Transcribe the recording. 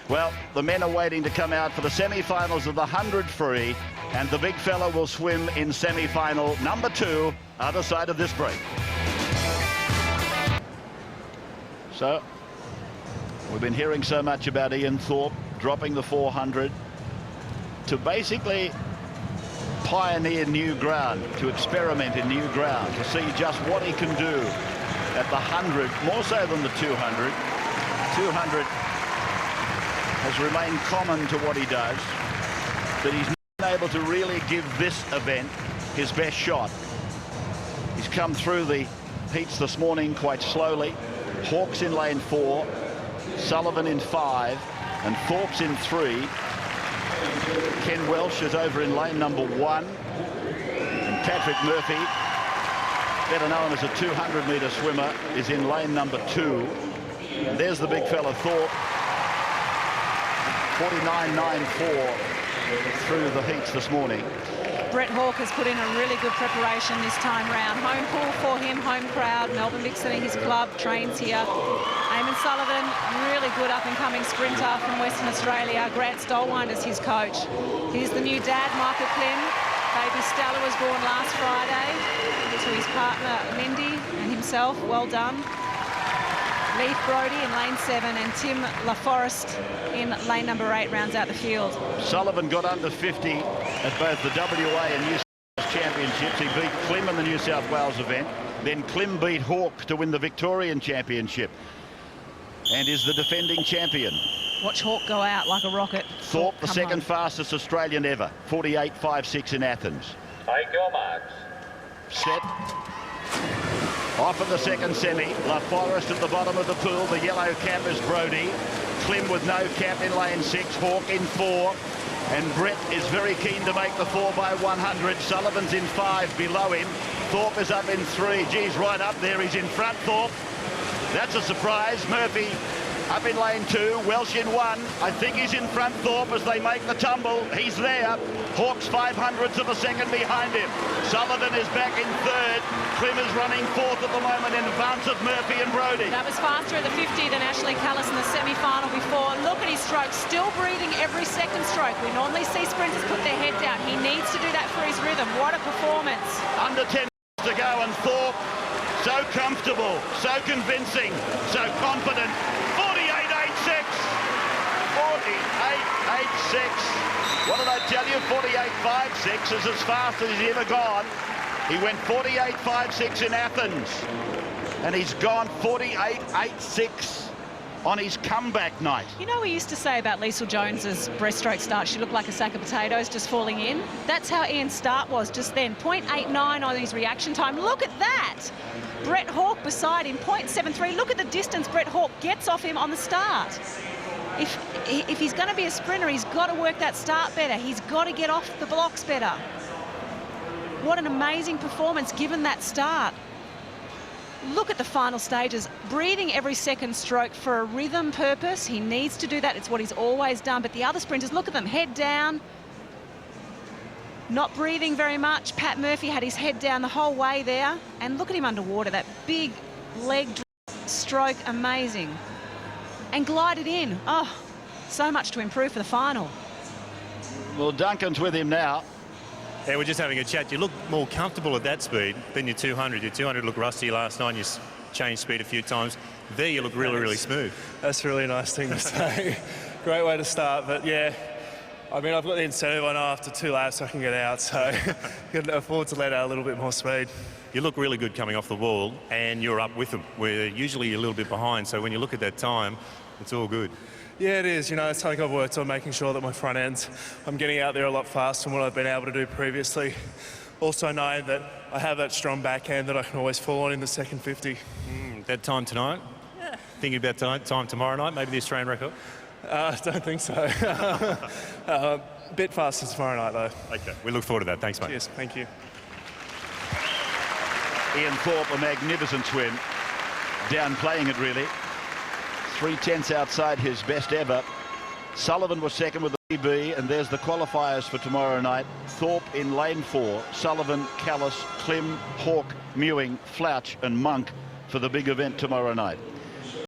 Well, the men are waiting to come out for the semi-finals of the 100 free, and the big fella will swim in semi-final number 2, other side of this break. So, we've been hearing so much about Ian Thorpe dropping the 400 to basically pioneer new ground, to experiment in new ground, to see just what he can do at the 100, more so than the 200. 200 has remained common to what he does, but he's not able to really give this event his best shot. He's come through the heats this morning quite slowly. Hawke's in lane 4, Sullivan in 5, and Thorpe's in 3. Ken Welsh is over in lane number 1, and Patrick Murphy, better known as a 200-metre swimmer, is in lane number 2. And there's the big fella Thorpe, 49.94 through the heats this morning. Brett Hawke has put in a really good preparation this time round. Home pool for him, home crowd. Melbourne Vixen, his club, trains here. Eamon Sullivan, really good up-and-coming sprinter from Western Australia. Grant Stolwine is his coach. He's the new dad, Michael Klim. Baby Stella was born last Friday to his partner, Lindy, and himself. Well done. Leith Brodie in lane 7 and Tim LaForest in lane number 8 rounds out the field. Sullivan got under 50 at both the WA and New South Wales Championships. He beat Klim in the New South Wales event. Then Klim beat Hawke to win the Victorian Championship and is the defending champion. Watch Hawke go out like a rocket. Thorpe, the second fastest Australian ever, 48.56 in Athens. Take your marks. Set. Off in the second semi, LaForest at the bottom of the pool. The yellow cap is Brodie. Klim with no cap in lane 6, Hawke in 4. And Brett is very keen to make the 4x100. Sullivan's in 5 below him. Thorpe is up in 3. Geez, right up there. He's in front, Thorpe. That's a surprise. Murphy up in lane 2. Welsh in 1. I think he's in front, Thorpe, as they make the tumble. He's there. Hawke's 500ths of a second behind him. Sullivan is back in 3rd. Klim is running 4th at the moment in advance of Murphy and Brodie. That was faster at the 50 than Ashley Callis in the semi-final before. Look at his stroke, still breathing every second stroke. We normally see sprinters put their head down. He needs to do that for his rhythm. What a performance. Under 10 to go, and Thorpe, so comfortable, so convincing, so confident. 48.86. 48.86. What did I tell you? 48.56 is as fast as he's ever gone. He went 48.56 in Athens, and he's gone 48.86 on his comeback night. You know, we used to say about Liesl Jones's breaststroke start, she looked like a sack of potatoes just falling in. That's how Ian's start was just then. 0.89 on his reaction time. Look at that. Brett Hawke beside him, 0.73. Look at the distance Brett Hawke gets off him on the start. If he's going to be a sprinter, he's got to work that start better. He's got to get off the blocks better. What an amazing performance given that start. Look at the final stages, breathing every second stroke for a rhythm purpose. He needs to do that. It's what he's always done. But the other sprinters, look at them, head down, not breathing very much. Pat Murphy had his head down the whole way there. And look at him underwater, that big leg stroke, amazing. And glided in. Oh, so much to improve for the final. Well, Duncan's with him now. Yeah, we're just having a chat. You look more comfortable at that speed than your 200. Your 200 looked rusty last night. You changed speed a few times. There you look really, really smooth. That's a really nice thing to say. Great way to start, but yeah, I mean, I've got the incentive. I know after 2 laps I can get out, so I can afford to let out a little bit more speed. You look really good coming off the wall, and you're up with them. We're usually a little bit behind, so when you look at that time, it's all good. Yeah, it is. You know, it's something I've worked on, making sure that my front end, I'm getting out there a lot faster than what I've been able to do previously. Also knowing that I have that strong backhand that I can always fall on in the second 50. That time tonight? Yeah. Thinking about time tomorrow night, maybe the Australian record? I don't think so. A bit faster tomorrow night, though. Okay, we look forward to that. Thanks, mate. Cheers, thank you. Ian Thorpe, a magnificent swim. Downplaying it, really. 3/10 outside his best ever. Sullivan was second with the PB, and there's the qualifiers for tomorrow night. Thorpe in lane 4, Sullivan, Callis, Klim, Hawke, Mewing, Flouch and Monk for the big event tomorrow night.